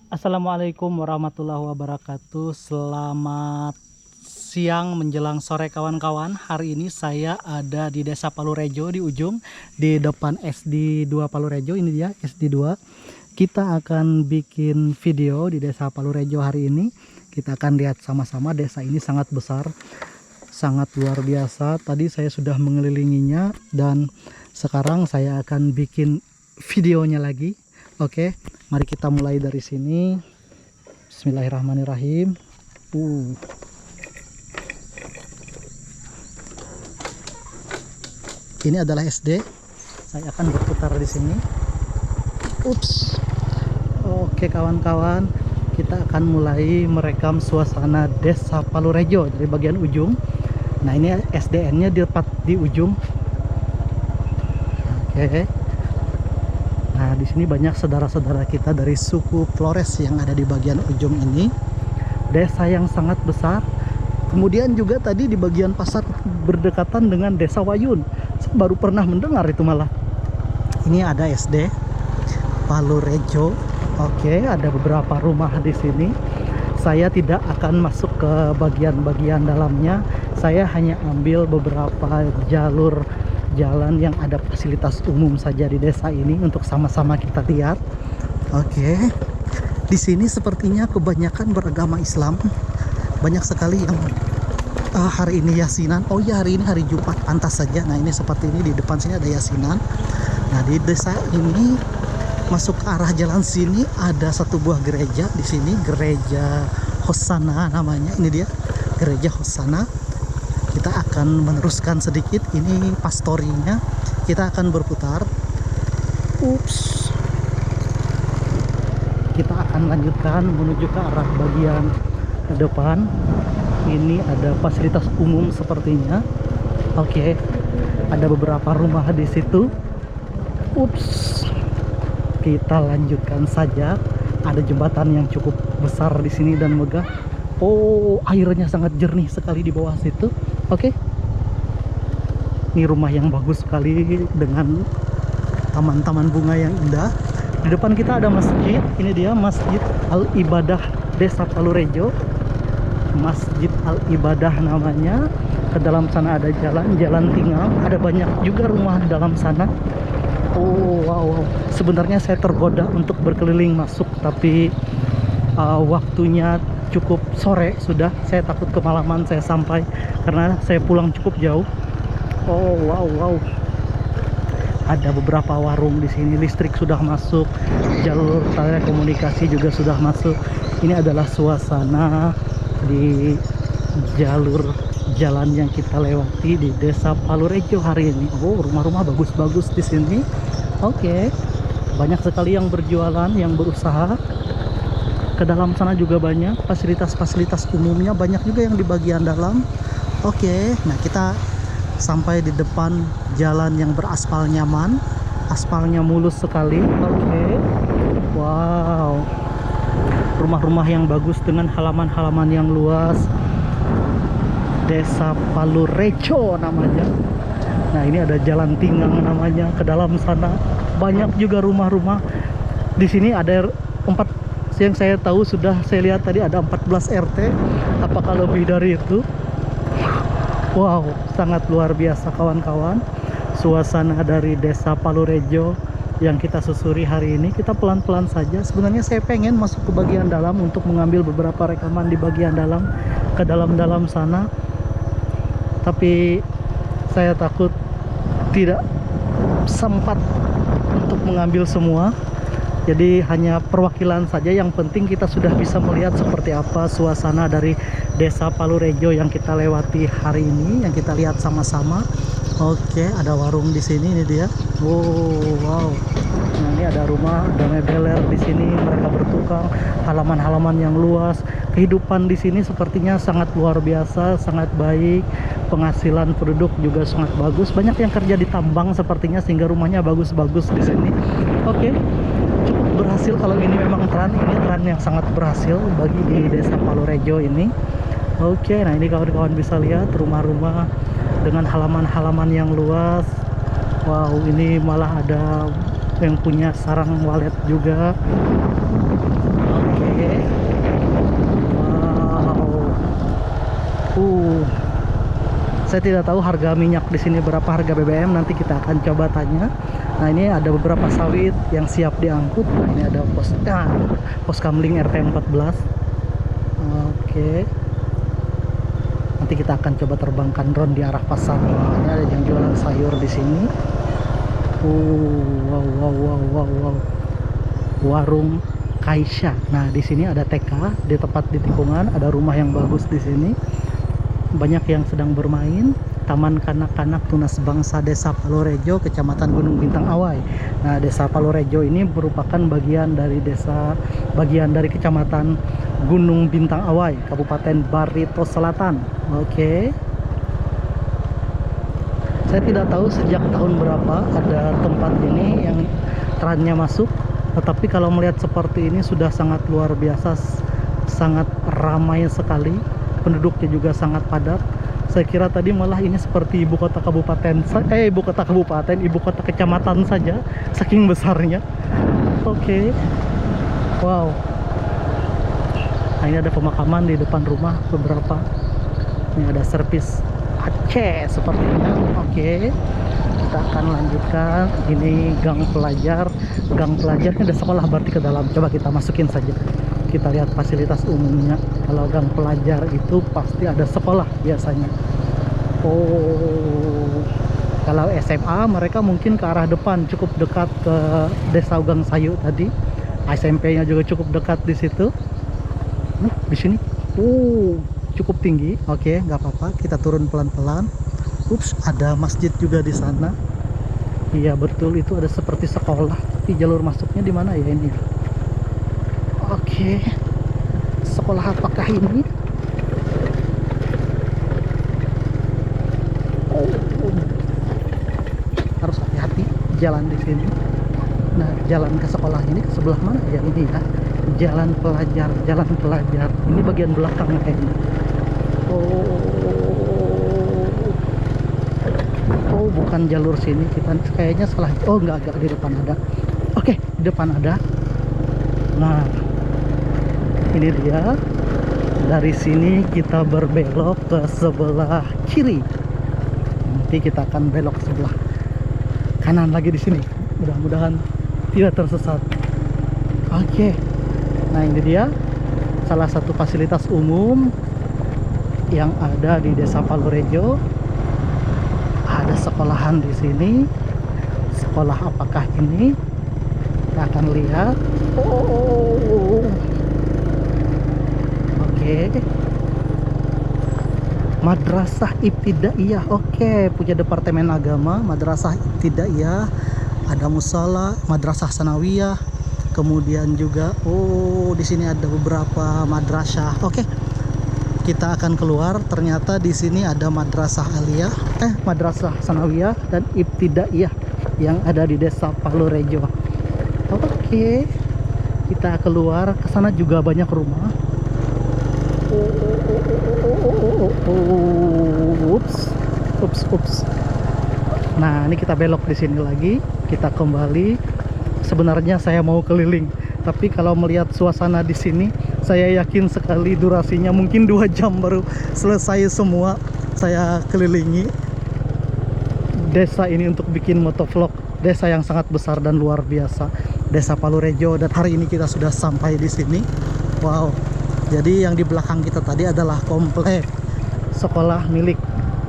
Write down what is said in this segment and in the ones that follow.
Assalamualaikum warahmatullahi wabarakatuh. Selamat siang menjelang sore kawan-kawan. Hari ini saya ada di Desa Palurejo di ujung, di depan SD 2 Palurejo. Ini dia SD 2. Kita akan bikin video di Desa Palurejo hari ini. Kita akan lihat sama-sama. Desa ini sangat besar, sangat luar biasa. Tadi saya sudah mengelilinginya dan sekarang saya akan bikin videonya lagi. Oke, mari kita mulai dari sini. Bismillahirrahmanirrahim. Ini adalah SD. Saya akan berputar di sini. Ups. Oke kawan-kawan, kita akan mulai merekam suasana Desa Palurejo dari bagian ujung. Nah, ini SDN-nya di ujung. Oke. Nah, di sini banyak saudara-saudara kita dari suku Flores yang ada di bagian ujung ini. Desa yang sangat besar. Kemudian juga tadi di bagian pasar berdekatan dengan Desa Wayun. Saya baru pernah mendengar itu malah. Ini ada SD Palurejo. Oke, ada beberapa rumah di sini. Saya tidak akan masuk ke bagian-bagian dalamnya. Saya hanya ambil beberapa jalur jalan yang ada fasilitas umum saja di desa ini untuk sama-sama kita lihat. Oke. Di sini sepertinya kebanyakan beragama Islam. Banyak sekali yang hari ini yasinan. Oh ya, hari ini hari Jumat, pantas saja. Nah, ini seperti ini di depan sini ada yasinan. Nah, di desa ini masuk ke arah jalan sini ada satu buah gereja di sini, Gereja Hosana namanya. Ini dia, Gereja Hosana. Kita akan meneruskan sedikit, ini pastorinya. Kita akan berputar. Ups. Kita akan lanjutkan menuju ke arah bagian depan. Ini ada fasilitas umum sepertinya. Oke. Ada beberapa rumah di situ. Ups. Kita lanjutkan saja. Ada jembatan yang cukup besar di sini dan megah. Oh, airnya sangat jernih sekali di bawah situ. Oke. Ini rumah yang bagus sekali dengan taman-taman bunga yang indah. Di depan kita ada masjid. Ini dia Masjid Al-Ibadah Desa Palurejo. Masjid Al-Ibadah namanya. Ke dalam sana ada jalan tinggal. Ada banyak juga rumah di dalam sana. Oh, wow. Sebenarnya saya tergoda untuk berkeliling masuk, tapi waktunya cukup sore sudah. Saya takut kemalaman saya sampai karena saya pulang cukup jauh. Oh, wow. Ada beberapa warung di sini. Listrik sudah masuk, jalur telekomunikasi juga sudah masuk. Ini adalah suasana di jalur jalan yang kita lewati di Desa Palurejo hari ini. Oh, rumah-rumah bagus-bagus di sini. Oke. Banyak sekali yang berjualan, yang berusaha. Ke dalam sana juga banyak fasilitas-fasilitas umumnya, banyak juga yang di bagian dalam. Oke, nah kita sampai di depan jalan yang beraspal nyaman, aspalnya mulus sekali. Oke, wow, rumah-rumah yang bagus dengan halaman-halaman yang luas. Desa Palurejo namanya. Nah, ini ada jalan tinggang namanya. Ke dalam sana banyak juga rumah-rumah. Di sini ada 4 yang saya tahu, sudah saya lihat tadi ada 14 RT. Apakah lebih dari itu? Wow, sangat luar biasa kawan-kawan. Suasana dari Desa Palurejo yang kita susuri hari ini. Kita pelan-pelan saja. Sebenarnya saya pengen masuk ke bagian dalam untuk mengambil beberapa rekaman di bagian dalam, ke dalam-dalam sana. Tapi saya takut tidak sempat untuk mengambil semua. Jadi hanya perwakilan saja. Yang penting kita sudah bisa melihat seperti apa suasana dari Desa Palurejo yang kita lewati hari ini, yang kita lihat sama-sama. Oke, ada warung di sini, ini dia. Oh, wow. Nah, ini ada rumah, ada mebeler di sini, mereka bertukang, halaman-halaman yang luas. Kehidupan di sini sepertinya sangat luar biasa, sangat baik. Penghasilan penduduk juga sangat bagus. Banyak yang kerja di tambang sepertinya, sehingga rumahnya bagus-bagus di sini. Oke. Cukup berhasil kalau ini memang ini tren yang sangat berhasil bagi di Desa Palurejo ini. Oke, nah ini kawan-kawan bisa lihat rumah-rumah dengan halaman-halaman yang luas. Wow, ini malah ada yang punya sarang walet juga. Oke. Wow. Saya tidak tahu harga minyak di sini berapa, harga BBM nanti kita akan coba tanya. Nah, ini ada beberapa sawit yang siap diangkut. Nah, ini ada pos kamling RT14. Oke. Nanti kita akan coba terbangkan drone di arah pasar. Ini ada yang jualan sayur di sini. Wow. Warung Kaisha. Nah, di sini ada TK, di tempat di tikungan, ada rumah yang bagus di sini. Banyak yang sedang bermain. Taman Kanak-kanak Tunas Bangsa Desa Palorejo, Kecamatan Gunung Bintang Awai. Nah, Desa Palorejo ini merupakan bagian dari Kecamatan Gunung Bintang Awai, Kabupaten Barito Selatan. Oke. Saya tidak tahu sejak tahun berapa ada tempat ini yang trennya masuk, tetapi kalau melihat seperti ini sudah sangat luar biasa, sangat ramai sekali, penduduknya juga sangat padat. Saya kira tadi malah ini seperti ibu kota kecamatan saja, saking besarnya. Oke. Wow. Nah, ini ada pemakaman di depan rumah beberapa. Ini ada servis Aceh sepertinya. Oke. Kita akan lanjutkan. Ini gang pelajar. Gang pelajarnya ada sekolah berarti ke dalam. Coba kita masukin saja. Kita lihat fasilitas umumnya. Kalau gang pelajar itu pasti ada sekolah biasanya. Kalau SMA mereka mungkin ke arah depan, cukup dekat ke Desa Ugang Sayu tadi. SMP-nya juga cukup dekat di situ. Di sini cukup tinggi. Oke, nggak apa-apa, kita turun pelan-pelan. Ada masjid juga di sana. Iya betul, itu ada seperti sekolah. Tapi jalur masuknya di mana ya ini? Oke. Sekolah apakah ini? Harus hati-hati jalan di sini. Nah, jalan ke sekolah ini ke sebelah mana ya ini ya? Jalan pelajar. Ini bagian belakang kayaknya. Bukan jalur sini, kita kayaknya salah. Enggak, di depan ada. Oke, di depan ada. Nah, ini dia. Dari sini kita berbelok ke sebelah kiri. Nanti kita akan belok ke sebelah kanan lagi di sini. Mudah-mudahan tidak tersesat. Oke. Nah, ini dia salah satu fasilitas umum yang ada di Desa Palorejo. Ada sekolahan di sini. Sekolah apakah ini? Kita akan lihat. Oke. Madrasah Ibtidaiyah. Oke, punya Departemen Agama. Madrasah Ibtidaiyah. Ada musala, Madrasah Sanawiyah. Kemudian juga di sini ada beberapa madrasah. Oke. Kita akan keluar, ternyata di sini ada Madrasah Aliyah, Madrasah Sanawiyah dan Ibtidaiyah yang ada di Desa Palorejo. Oke. Kita keluar, ke sana juga banyak rumah. Ups. Nah, ini kita belok di sini lagi. Kita kembali. Sebenarnya saya mau keliling, tapi kalau melihat suasana di sini, saya yakin sekali durasinya mungkin 2 jam baru selesai semua saya kelilingi desa ini untuk bikin motovlog. Desa yang sangat besar dan luar biasa, Desa Palorejo. Dan hari ini kita sudah sampai di sini. Wow. Jadi yang di belakang kita tadi adalah komplek sekolah milik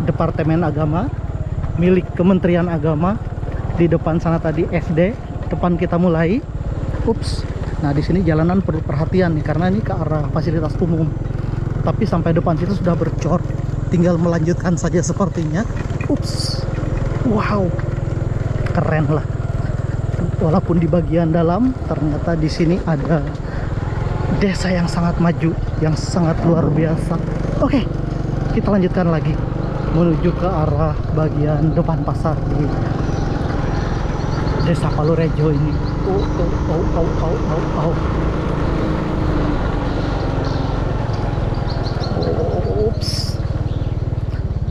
Departemen Agama, milik Kementerian Agama. Di depan sana tadi SD, depan kita mulai. Nah, di sini jalanan perlu perhatian nih, karena ini ke arah fasilitas umum. Tapi sampai depan situ sudah bercor, tinggal melanjutkan saja sepertinya. Wow, keren lah. Walaupun di bagian dalam, ternyata di sini ada desa yang sangat maju, yang sangat luar biasa. Oke, kita lanjutkan lagi menuju ke arah bagian depan pasar di Desa Palorejo ini.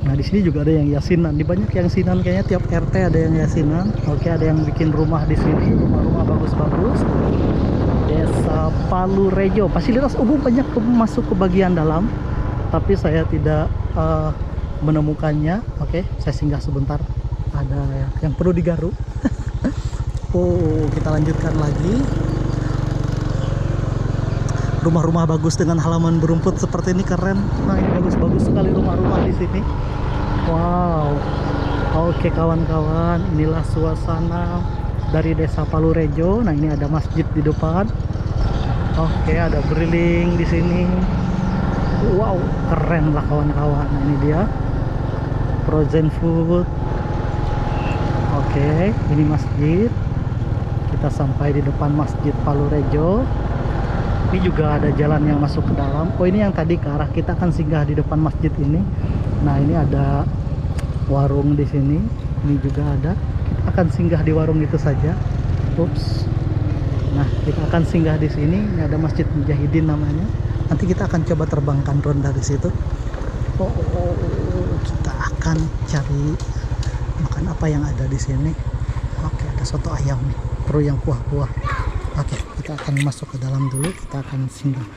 Nah, Nah di sini juga ada yang yasinan. Di banyak yang yasinan, kayaknya tiap RT ada yang yasinan. Oke, ada yang bikin rumah di sini, rumah-rumah bagus-bagus. Desa Palu Rejo, fasilitas umum banyak masuk ke bagian dalam, tapi saya tidak menemukannya. Oke, saya singgah sebentar. Ada yang perlu digaruk. Oh, kita lanjutkan lagi. Rumah-rumah bagus dengan halaman berumput seperti ini keren. Nah, ini bagus-bagus sekali rumah-rumah di sini. Wow. Oke kawan-kawan, inilah suasana dari Desa Palu Rejo. Nah, ini ada masjid di depan. Oke, ada grill di sini. Wow, keren lah kawan-kawan. Nah, ini dia frozen food. Oke, ini masjid. Kita sampai di depan Masjid Palu Rejo. Ini juga ada jalan yang masuk ke dalam. Oh, ini yang tadi ke arah, kita akan singgah di depan masjid ini. Nah, ini ada warung di sini. Ini juga ada. Kita akan singgah di warung itu saja. Ups. Nah, kita akan singgah di sini. Ini ada Masjid Mujahidin namanya. Nanti kita akan coba terbangkan drone dari situ. Kita akan cari makan apa yang ada di sini. Oke, ada soto ayam nih, perlu yang kuah-kuah. Oke, kita akan masuk ke dalam dulu. Kita akan singgah.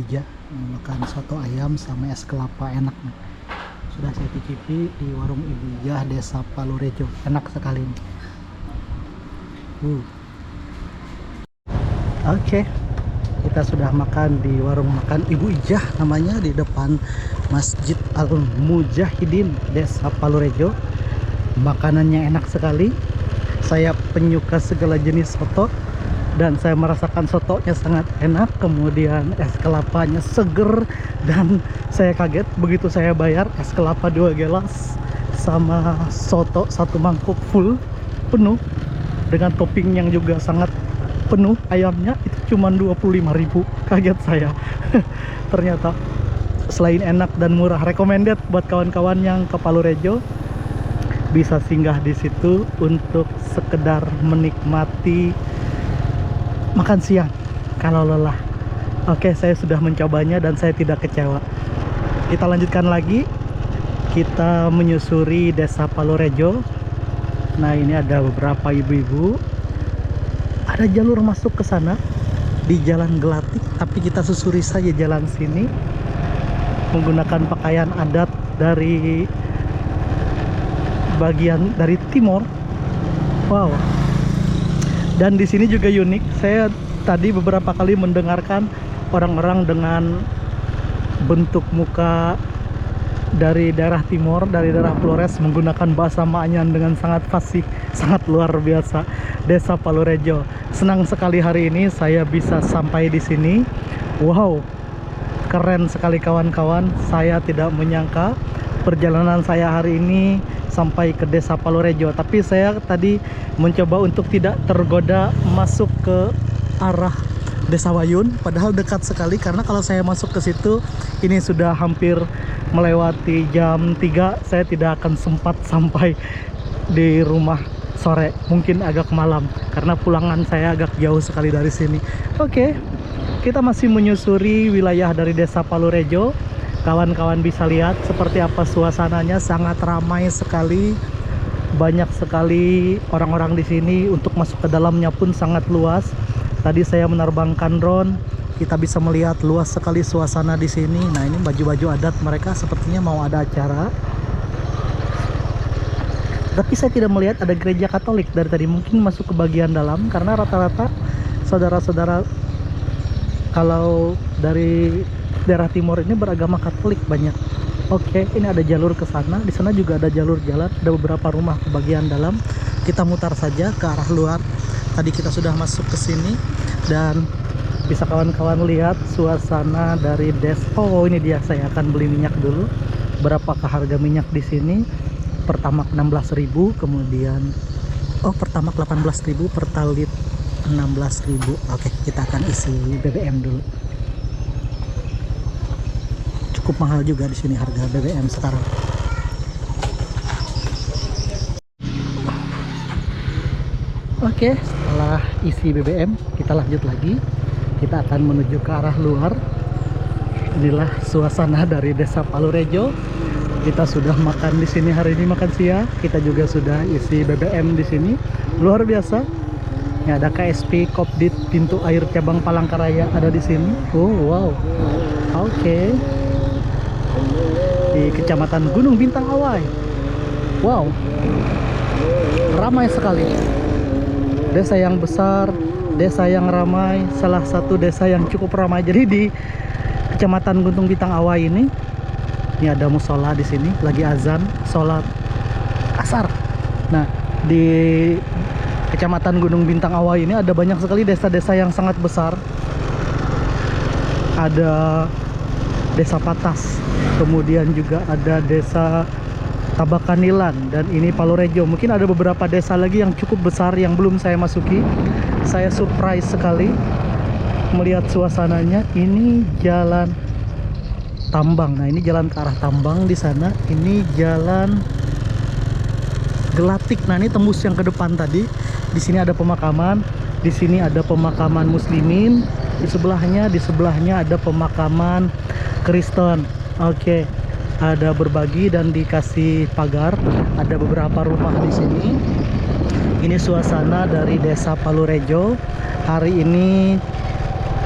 Ijah, makan soto ayam sama es kelapa enak nih. Sudah saya cicipi di warung Ibu Ijah Desa Palurejo, enak sekali nih. Oke, kita sudah makan di warung makan Ibu Ijah, namanya di depan Masjid Al Mujahidin Desa Palurejo. Makanannya enak sekali. Saya penyuka segala jenis soto dan saya merasakan sotonya sangat enak, kemudian es kelapanya seger, dan saya kaget begitu saya bayar es kelapa 2 gelas sama soto 1 mangkuk full penuh dengan topping yang juga sangat penuh, ayamnya itu cuma 25.000. Kaget saya. Ternyata selain enak dan murah, recommended buat kawan-kawan yang ke Palurejo, bisa singgah di situ untuk sekedar menikmati makan siang kalau lelah. Oke, saya sudah mencobanya dan saya tidak kecewa. Kita lanjutkan lagi, kita menyusuri Desa Palurejo. Nah, ini ada beberapa ibu-ibu, ada jalur masuk ke sana di Jalan Gelatik, tapi kita susuri saja jalan sini menggunakan pakaian adat dari bagian dari timur. Wow. Dan di sini juga unik. Saya tadi beberapa kali mendengarkan orang-orang dengan bentuk muka dari daerah timur, dari daerah Flores, menggunakan bahasa Maanyan dengan sangat fasih, sangat luar biasa. Desa Palurejo. Senang sekali hari ini saya bisa sampai di sini. Wow. Keren sekali kawan-kawan. Saya tidak menyangka perjalanan saya hari ini sampai ke Desa Palurejo, tapi saya tadi mencoba untuk tidak tergoda masuk ke arah Desa Wayun, padahal dekat sekali, karena kalau saya masuk ke situ ini sudah hampir melewati jam 3, saya tidak akan sempat sampai di rumah sore, mungkin agak malam karena pulangan saya agak jauh sekali dari sini. Oke, kita masih menyusuri wilayah dari Desa Palurejo. Kawan-kawan bisa lihat seperti apa suasananya, sangat ramai sekali, banyak sekali orang-orang di sini. Untuk masuk ke dalamnya pun sangat luas. Tadi saya menerbangkan drone, kita bisa melihat luas sekali suasana di sini. Nah, ini baju-baju adat mereka, sepertinya mau ada acara. Tapi saya tidak melihat ada gereja Katolik dari tadi, mungkin masuk ke bagian dalam karena rata-rata saudara-saudara kalau dari daerah timur ini beragama Katolik banyak. Oke, ini ada jalur ke sana. Di sana juga ada jalur jalan, ada beberapa rumah ke bagian dalam. Kita mutar saja ke arah luar. Tadi kita sudah masuk ke sini dan bisa kawan-kawan lihat suasana dari Oh, ini dia, saya akan beli minyak dulu. Berapakah harga minyak di sini? Pertamax 16.000, kemudian Pertamax 18.000, Pertalite 16.000. Oke, kita akan isi BBM dulu. Cukup mahal juga di sini harga BBM sekarang. Oke, setelah isi BBM kita lanjut lagi. Kita akan menuju ke arah luar. Inilah suasana dari Desa Palurejo. Kita sudah makan di sini hari ini, makan siang. Kita juga sudah isi BBM di sini. Luar biasa. Ini ada KSP Kopdit pintu air cabang Palangkaraya ada di sini. Oh, wow. Oke. Di Kecamatan Gunung Bintang Awai. Wow, ramai sekali. Desa yang besar, desa yang ramai, salah satu desa yang cukup ramai. Jadi di Kecamatan Gunung Bintang Awai ini ada musola di sini, lagi azan, sholat asar. Nah, di Kecamatan Gunung Bintang Awai ini ada banyak sekali desa-desa yang sangat besar. Ada Desa Patas, kemudian juga ada Desa Tabakanilan, dan ini Palurejo. Mungkin ada beberapa desa lagi yang cukup besar yang belum saya masuki. Saya surprise sekali melihat suasananya. Ini jalan tambang. Nah, ini jalan ke arah tambang di sana. Ini jalan Gelatik. Nah, ini tembus yang ke depan tadi. Di sini ada pemakaman. Di sini ada pemakaman Muslimin. Di sebelahnya ada pemakaman Kristen. Oke, ada berbagi dan dikasih pagar. Ada beberapa rumah di sini. Ini suasana dari Desa Palurejo. Hari ini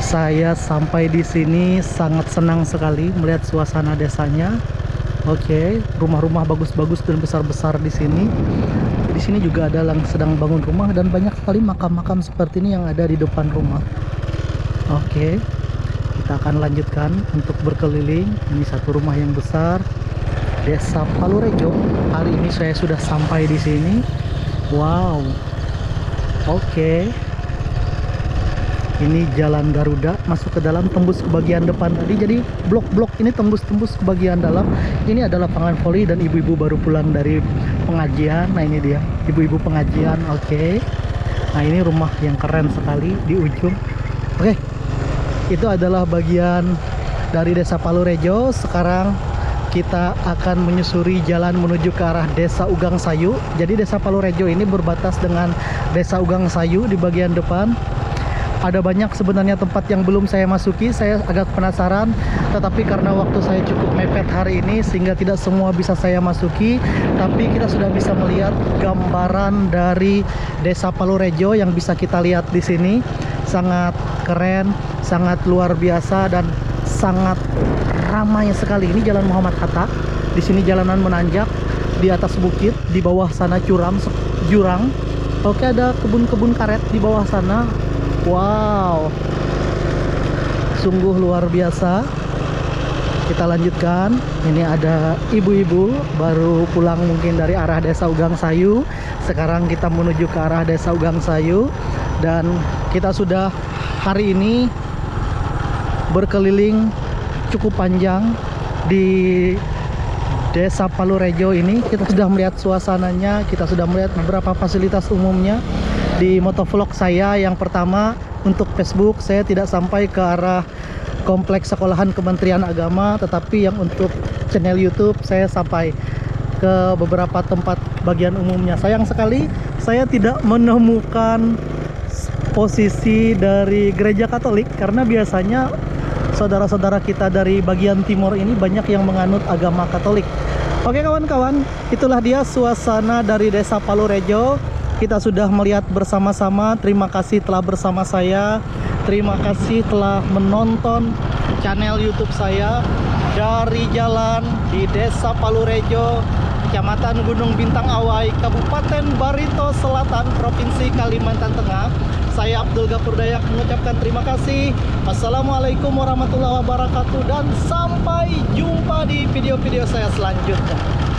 Saya sampai di sini sangat senang sekali melihat suasana desanya. Oke, rumah-rumah bagus-bagus dan besar-besar di sini. Di sini juga ada yang sedang bangun rumah dan banyak sekali makam-makam seperti ini yang ada di depan rumah. Oke, kita akan lanjutkan untuk berkeliling. Ini satu rumah yang besar, Desa Palurejo. Hari ini saya sudah sampai di sini. Wow. Oke. Ini jalan Garuda masuk ke dalam, tembus ke bagian depan tadi. Jadi blok-blok ini tembus-tembus ke bagian dalam. Ini adalah lapangan voli dan ibu-ibu baru pulang dari pengajian. Nah ini dia, ibu-ibu pengajian. Oke. Nah ini rumah yang keren sekali di ujung. Oke. Itu adalah bagian dari Desa Palurejo. Sekarang kita akan menyusuri jalan menuju ke arah Desa Ugang Sayu. Jadi Desa Palurejo ini berbatas dengan Desa Ugang Sayu di bagian depan. Ada banyak sebenarnya tempat yang belum saya masuki. Saya agak penasaran, tetapi karena waktu saya cukup mepet hari ini sehingga tidak semua bisa saya masuki. Tapi kita sudah bisa melihat gambaran dari Desa Palurejo yang bisa kita lihat di sini. Sangat keren, sangat luar biasa dan sangat ramai sekali. Ini Jalan Muhammad Hatta. Di sini jalanan menanjak di atas bukit, di bawah sana jurang. Oke, ada kebun-kebun karet di bawah sana. Wow, sungguh luar biasa. Kita lanjutkan. Ini ada ibu-ibu baru pulang mungkin dari arah Desa Ugang Sayu. Sekarang kita menuju ke arah Desa Ugang Sayu. Dan kita sudah hari ini berkeliling cukup panjang di Desa Palurejo ini. Kita sudah melihat suasananya, kita sudah melihat beberapa fasilitas umumnya. Di motovlog saya yang pertama untuk Facebook, saya tidak sampai ke arah kompleks sekolahan Kementerian Agama, tetapi yang untuk channel YouTube saya sampai ke beberapa tempat bagian umumnya. Sayang sekali saya tidak menemukan posisi dari gereja Katolik, karena biasanya saudara-saudara kita dari bagian timur ini banyak yang menganut agama Katolik. Oke kawan-kawan, itulah dia suasana dari Desa Palurejo. Kita sudah melihat bersama-sama. Terima kasih telah bersama saya. Terima kasih telah menonton channel YouTube saya dari jalan di Desa Palurejo, Kecamatan Gunung Bintang Awai, Kabupaten Barito Selatan, Provinsi Kalimantan Tengah. Saya Abdul Ghafur Dayak mengucapkan terima kasih. Wassalamualaikum warahmatullahi wabarakatuh dan sampai jumpa di video-video saya selanjutnya.